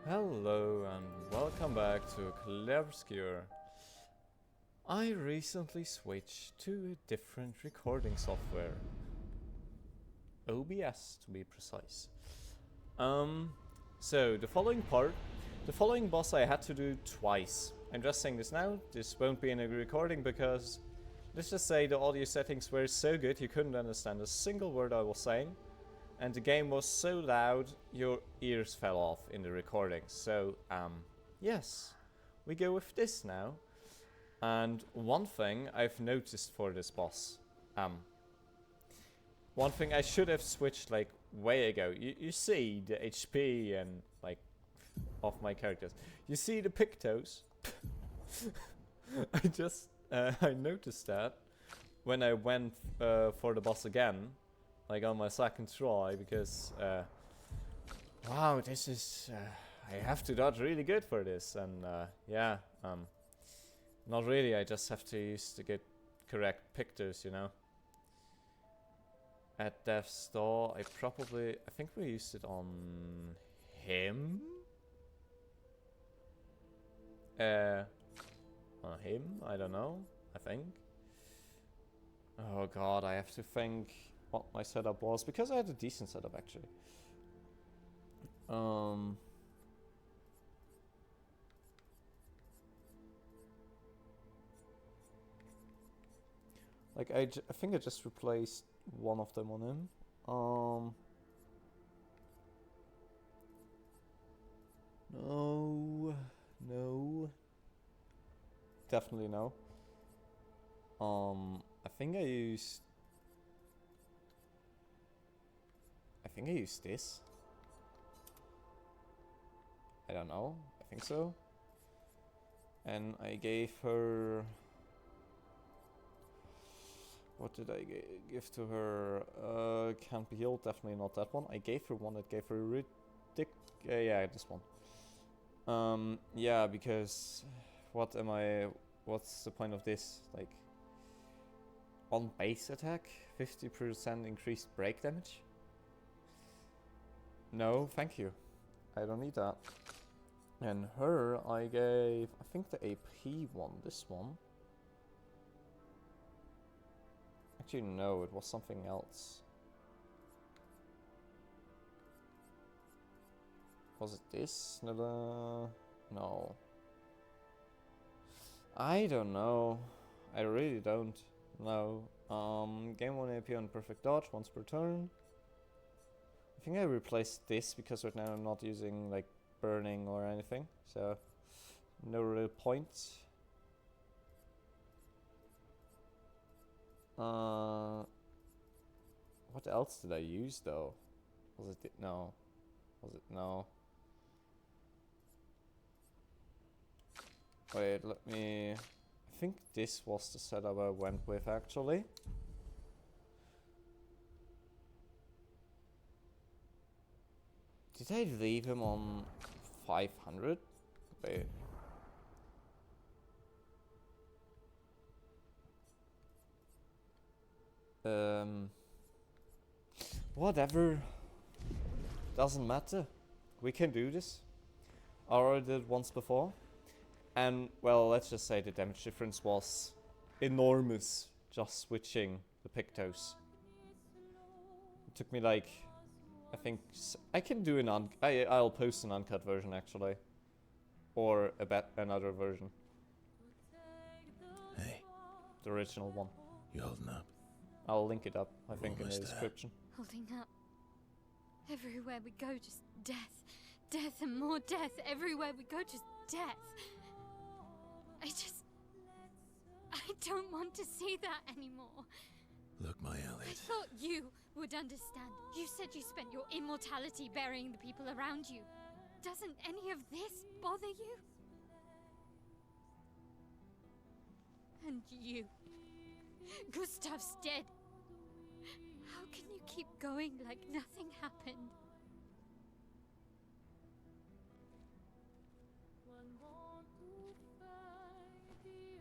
Hello and welcome back to Clair. I recently switched to a different recording software. OBS to be precise. So the following boss I had to do twice. I'm just saying this now, this won't be in a recording because let's just say the audio settings were so good you couldn't understand a single word I was saying. And the game was so loud, your ears fell off in the recording. So, yes, we go with this now. And one thing I've noticed for this boss, one thing I should have switched like way ago. You see the HP and like of my characters. You see the pictos. I noticed that when I went for the boss again. Like on my second try, because wow, this is I have to dodge really good for this, and yeah, not really. I just have to use to get correct pictures, you know. At Death's Door, I think we used it on him. On him, I don't know. I think. Oh God, I have to think what my setup was, because I had a decent setup actually. Like I think I just replaced one of them on him. No, definitely no. I think I used this. I don't know. I think so. And I gave her... What did I give to her? Can't be healed. Definitely not that one. I gave her one that gave her yeah, this one. Yeah, because... What's the point of this? Like... On base attack? 50% increased break damage? No, thank you. I don't need that. And her, I gave, I think the AP one, this one. Actually, no, it was something else. Was it this? No. I don't know. I really don't know. Game 1 AP on perfect dodge, once per turn. I think I replaced this because right now I'm not using like burning or anything, so no real point. What else did I use though? Was it no? Was it no? Wait, let me... I think this was the setup I went with actually. Did I leave him on 500? Wait. Whatever. Doesn't matter. We can do this. I already did it once before. And, well, let's just say the damage difference was enormous just switching the pictos. It took me like... I think I can do an I'll post an uncut version actually, or another version. Hey, the original one. you holding up? I'll link it up. I think in the description. Holding up. Everywhere we go, just death, death, and more death. Everywhere we go, just death. I don't want to see that anymore. Look, my I Elliot. thought you would understand. You said you spent your immortality burying the people around you. Doesn't any of this bother you? And you. Gustav's dead. How can you keep going like nothing happened?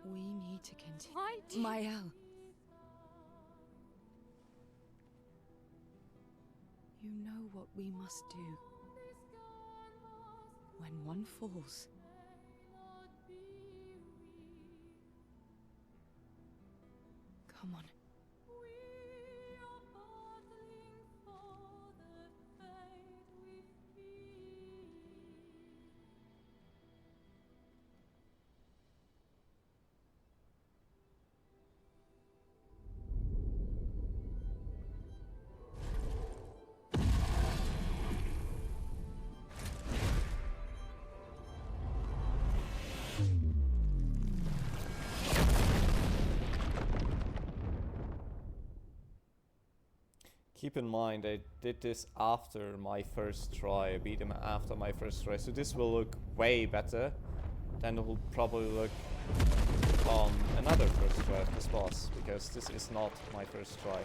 We need to continue. Why do you... Mael. You know what we must do. When one falls. Come on. Keep in mind, I did this after my first try. I beat him after my first try, so this will look way better than it will probably look on another first try of this boss, because this is not my first try.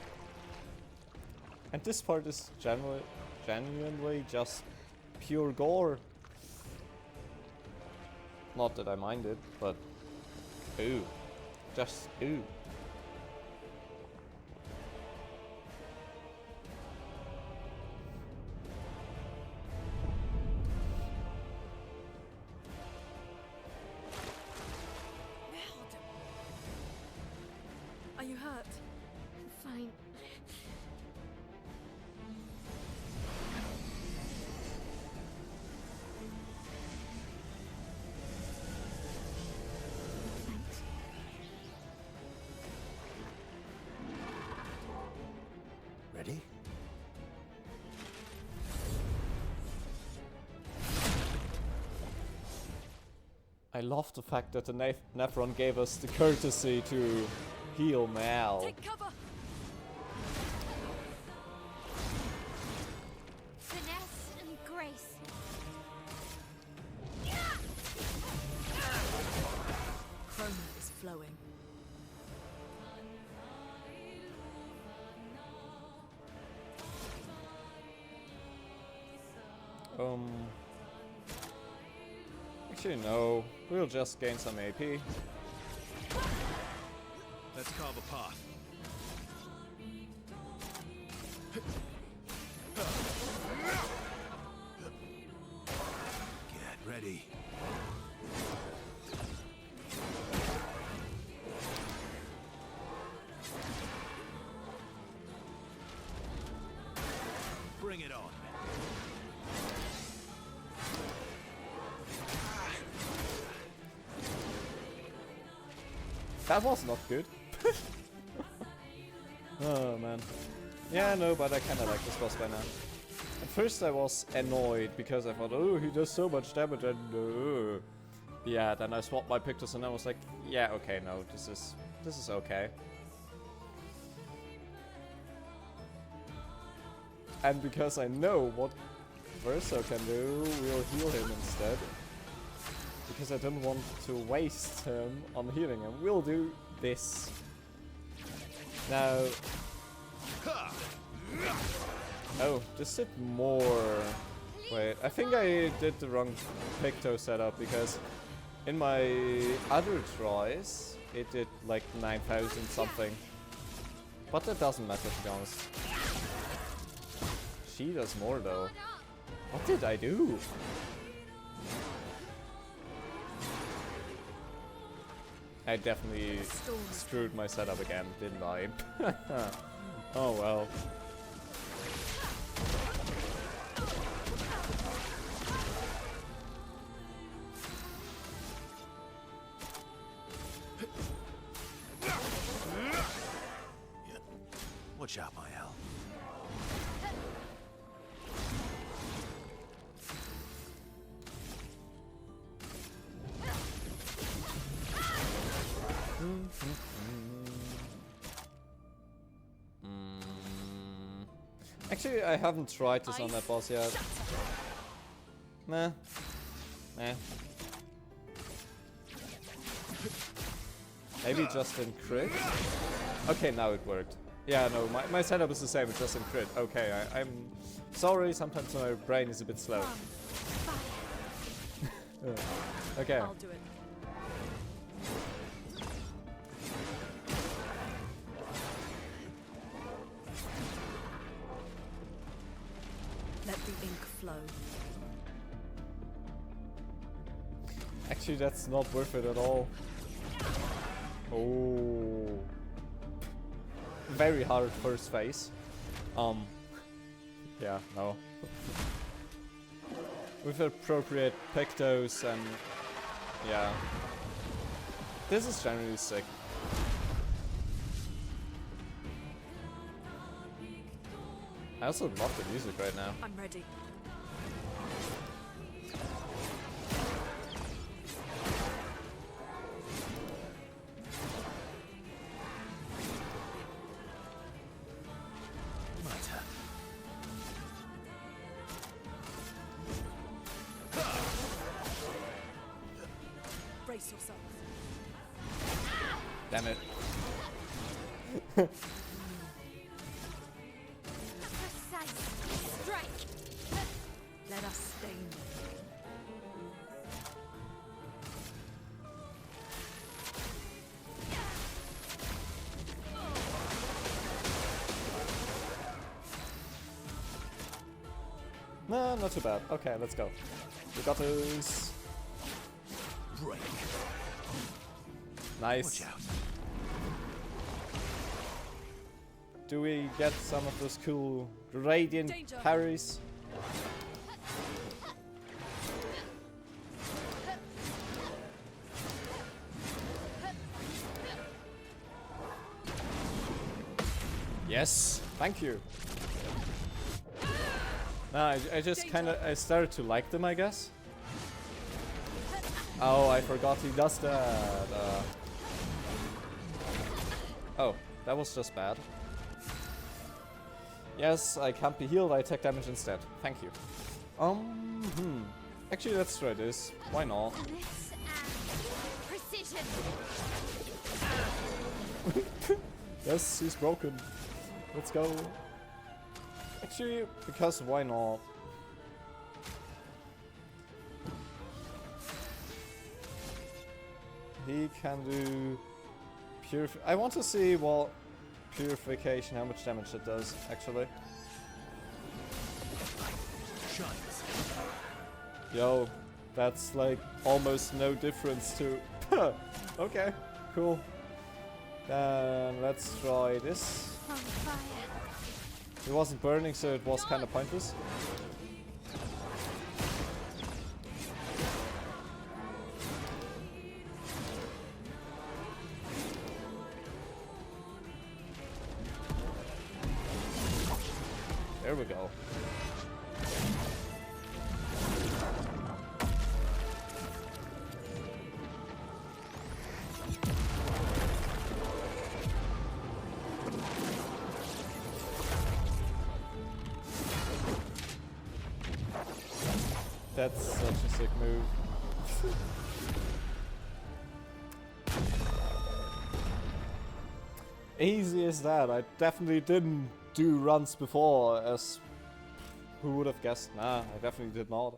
And this part is genuinely just pure gore. Not that I mind it, but ooh. Just ooh. Are you hurt? Fine. Thanks. Ready? I love the fact that the Nephron gave us the courtesy to heal Mal. Take cover! Finesse and grace. Chroma is flowing. Actually no, we'll just gain some AP. Let's carve a path. Get ready. Bring it on. That was not good. Oh man. Yeah, no, but I kinda like this boss by now. At first I was annoyed because I thought, oh, he does so much damage and yeah, then I swapped my pictures and I was like, yeah, okay, no, this is okay. And because I know what Verso can do, we'll heal him instead. Because I don't want to waste him on healing him. We'll do this. Now... Oh, this did more... Wait, I think I did the wrong picto setup because in my other tries it did like 9,000 something. But that doesn't matter to be honest. She does more though. What did I do? I definitely screwed my setup again, didn't I? Oh well. Watch out, my Al. Actually, I haven't tried this on that boss yet. Nah. Nah. Maybe just in crit? Okay, now it worked. Yeah, no, my setup is the same, it's just in crit. Okay, I'm sorry, sometimes my brain is a bit slow. Okay. I'll do it. Let the ink flow. Actually, that's not worth it at all. Oh. Very hard first phase. Yeah, no. With appropriate pictos and... yeah. This is generally sick. I also love the music right now. I'm ready. My turn. Brace yourself. Damn it. Precise strike. Let us stain. No, not too bad. Okay, let's go. We got this. Break. Nice. Watch out. Do we get some of those cool radiant Danger. parries? Yes, thank you. No, I just I started to like them, I guess. Oh, I forgot he does that. Oh, that was just bad. Yes, I can't be healed, I take damage instead. Thank you. Actually, let's try this. Why not? Bliss and precision. Yes, he's broken. Let's go. Actually, because why not? He can do I want to see what purification, how much damage it does, actually. Shines. Yo, that's like almost no difference to... Okay, cool. Then let's try this. On fire. It wasn't burning, so it was kind of pointless. There we go. That's such a sick move. Easy as that. I definitely didn't do runs before, as who would have guessed? Nah, I definitely did not.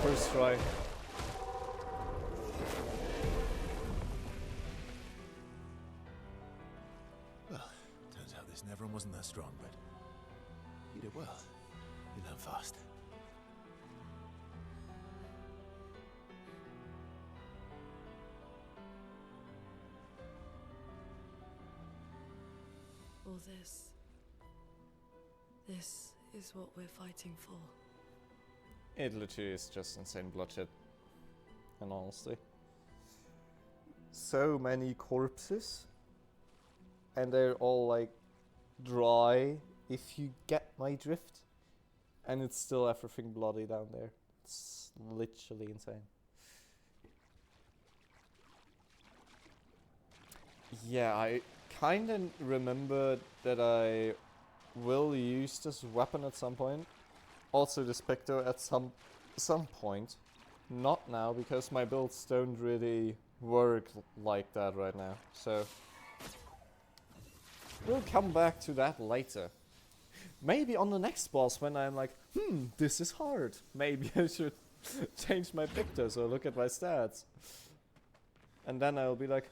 First try. Well, turns out this Neveron wasn't that strong, but you did well. You learn fast. All this. This is what we're fighting for. It literally is just insane bloodshed, in honesty. So many corpses, and they're all like dry, if you get my drift, and it's still everything bloody down there. It's literally insane. Yeah, I kinda remember that I will use this weapon at some point. Also this Picto at some point. Not now, because my builds don't really work like that right now. So we'll come back to that later. Maybe on the next boss when I'm like, this is hard. Maybe I should change my Pictos or look at my stats. And then I'll be like,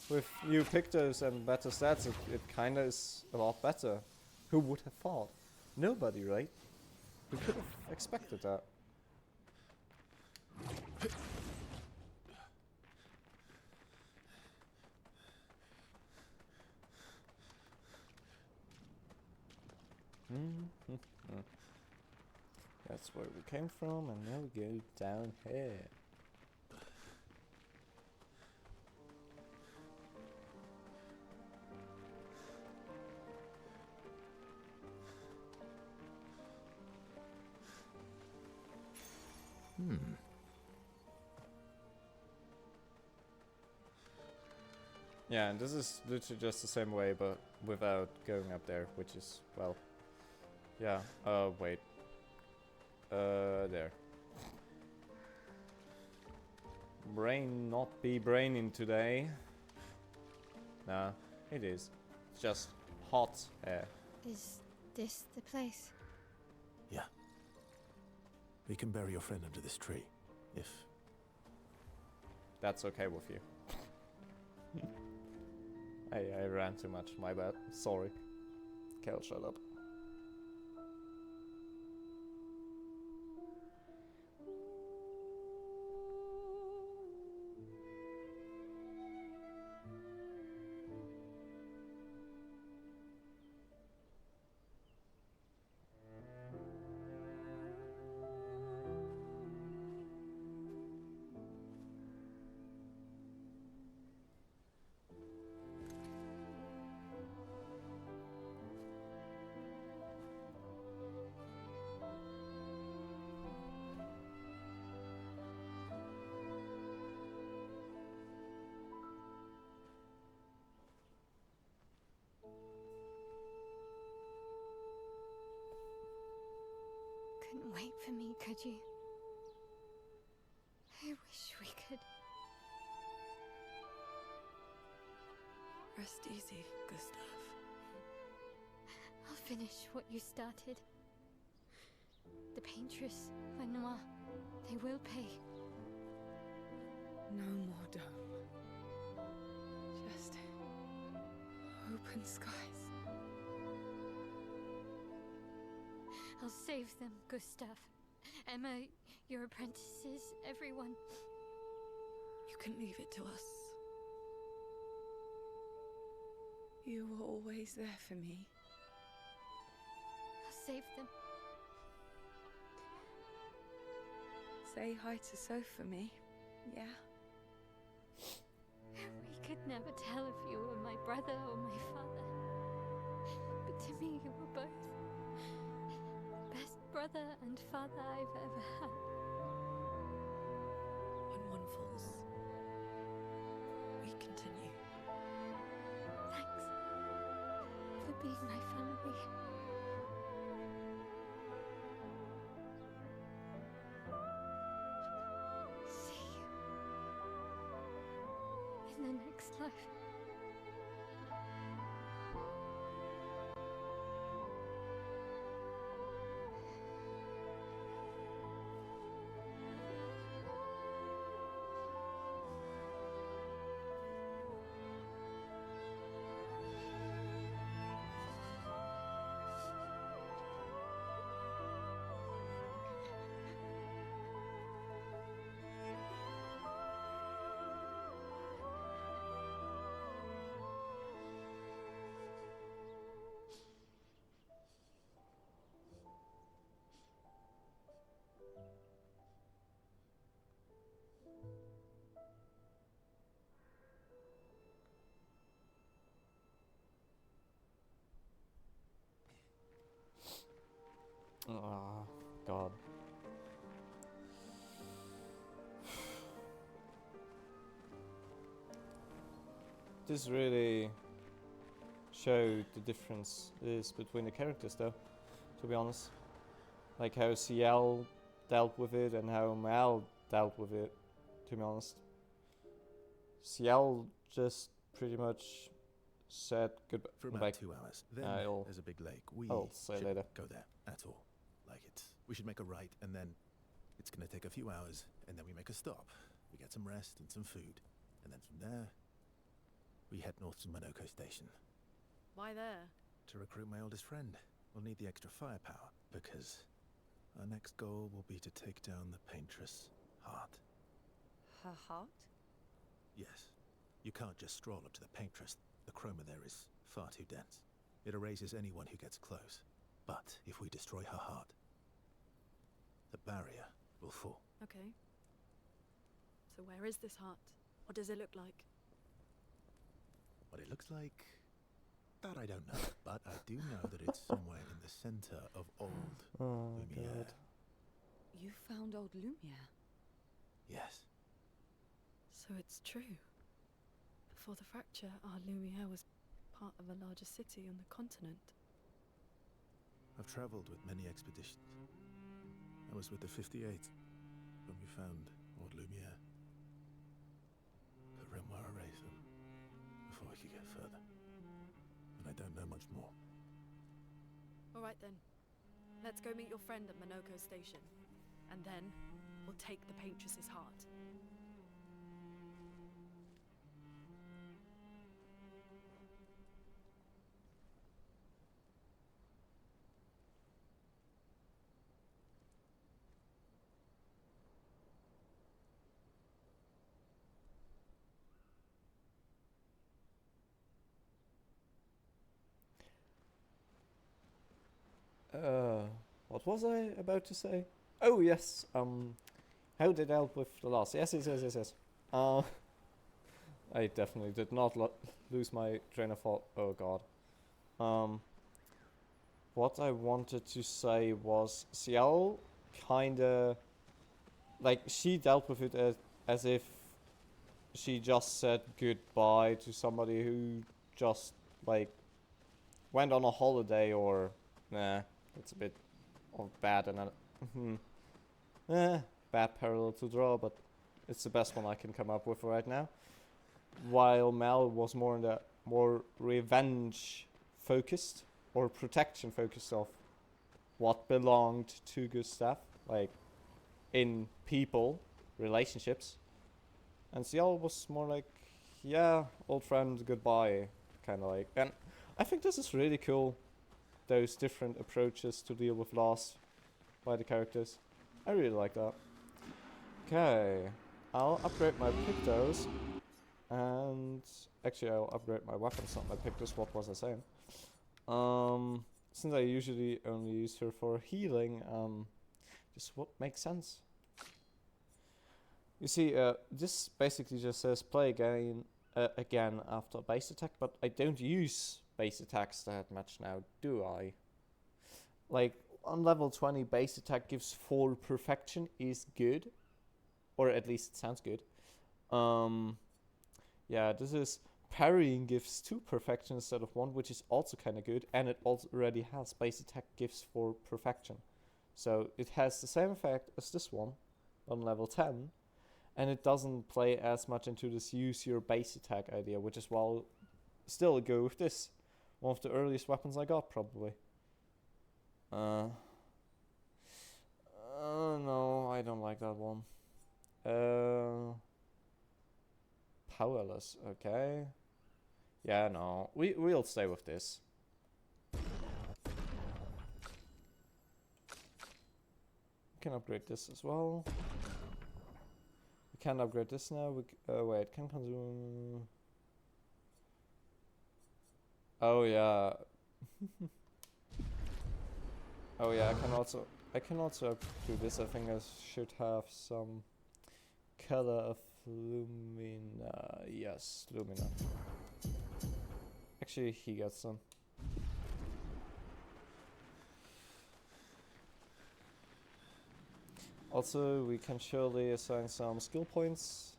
with new Pictos and better stats, it kinda is a lot better. Who would have thought? Nobody, right? Who could have expected that? That's where we came from, and now we go down here. Yeah, and this is literally just the same way, but without going up there, which is, well, yeah, wait. There. Brain not be braining today. Nah, it is. It's just hot air. Is this the place? Yeah. We can bury your friend under this tree, if... That's okay with you. I ran too much, my bad. Sorry. Kel, shut up. Couldn't wait for me, could you? I wish we could. Rest easy, Gustav. I'll finish what you started. The paintress, Renoir, they will pay. No more dome. Just open skies. I'll save them, Gustav. Emma, your apprentices, everyone. You can leave it to us. You were always there for me. I'll save them. Say hi to Soph for me, yeah? We could never tell if you were my brother or my father. But to me, you were both. Best brother and father I've ever had. When one falls, we continue. Thanks for being my family. See you in the next life. Oh, God. This really showed the difference is between the characters, though, to be honest. Like how CL dealt with it and how Mal dealt with it, to be honest. CL just pretty much said goodbye. For about 2 hours. Then there's a big lake. I'll say shouldn't later. go there at all. Like we should make a right, and then it's gonna take a few hours, and then we make a stop. We get some rest and some food, and then from there, we head north to Monoko Station. Why there? To recruit my oldest friend. We'll need the extra firepower, because our next goal will be to take down the paintress Heart. Her heart? Yes. You can't just stroll up to the paintress. The chroma there is far too dense. It erases anyone who gets close. But if we destroy her heart, the barrier will fall. Okay. So where is this heart? What does it look like? What it looks like, that I don't know. But I do know that it's somewhere in the center of old Lumiere. You found old Lumiere? Yes. So it's true. Before the fracture, our Lumiere was part of a larger city on the continent. I've traveled with many expeditions. I was with the 58th when we found old Lumiere. But Renoir erased them before we could get further. And I don't know much more. Alright then. Let's go meet your friend at Monoko Station. And then, we'll take the Paintress's heart. What was I about to say? Oh yes, how did I help with the loss? Yes. I definitely did not lose my train of thought. Oh god. What I wanted to say was Ciel kinda, like, she dealt with it as if she just said goodbye to somebody who just, like, went on a holiday, or nah, it's a bit of bad and bad parallel to draw, but it's the best one I can come up with right now. While Mel was more in the more revenge focused or protection focused of what belonged to Gustav, like in people, relationships. And Ciel was more like, yeah, old friend, goodbye, kind of like. And I think this is really cool, those different approaches to deal with loss by the characters. I really like that. Okay, I'll upgrade my Pictos, and actually I'll upgrade my weapons, not my Pictos. What was I saying? Since I usually only use her for healing, this would make sense. You see, this basically just says play again after base attack, but I don't use base attacks that much now, do I? Like, on level 20, base attack gives 4 perfection is good. Or at least it sounds good. Yeah, this is parrying gives 2 perfection instead of 1, which is also kind of good. And it already has base attack gives 4 perfection. So it has the same effect as this one on level 10. And it doesn't play as much into this use your base attack idea, which is why I'll still go with this. One of the earliest weapons I got, probably. No, I don't like that one. Powerless, okay. Yeah, no, we'll stay with this. We can upgrade this as well. We can't upgrade this now. Wait, can consume. Oh yeah. Oh yeah, I can also do this. I think I should have some color of Lumina. Yes, Lumina. Actually, he gets some. Also, we can surely assign some skill points.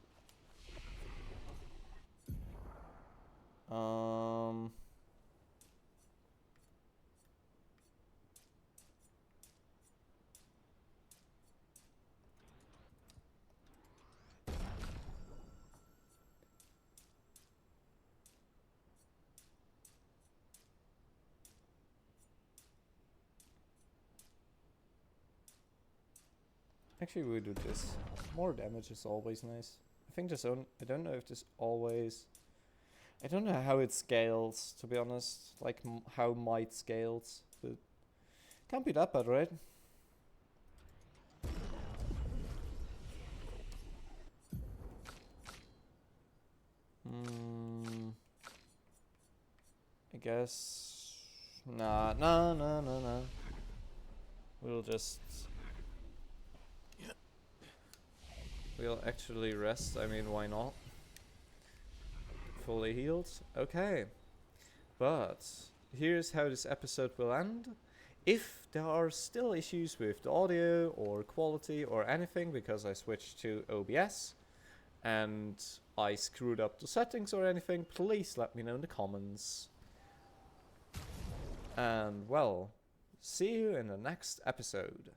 Actually, we do this. More damage is always nice. I think this I don't know if this always. I don't know how it scales, to be honest. Like how might scales, but can't be that bad, right? I guess. Nah. We'll just... We'll actually rest, I mean, why not? Fully healed, okay. But here's how this episode will end. If there are still issues with the audio or quality or anything because I switched to OBS and I screwed up the settings or anything, please let me know in the comments. And well, see you in the next episode.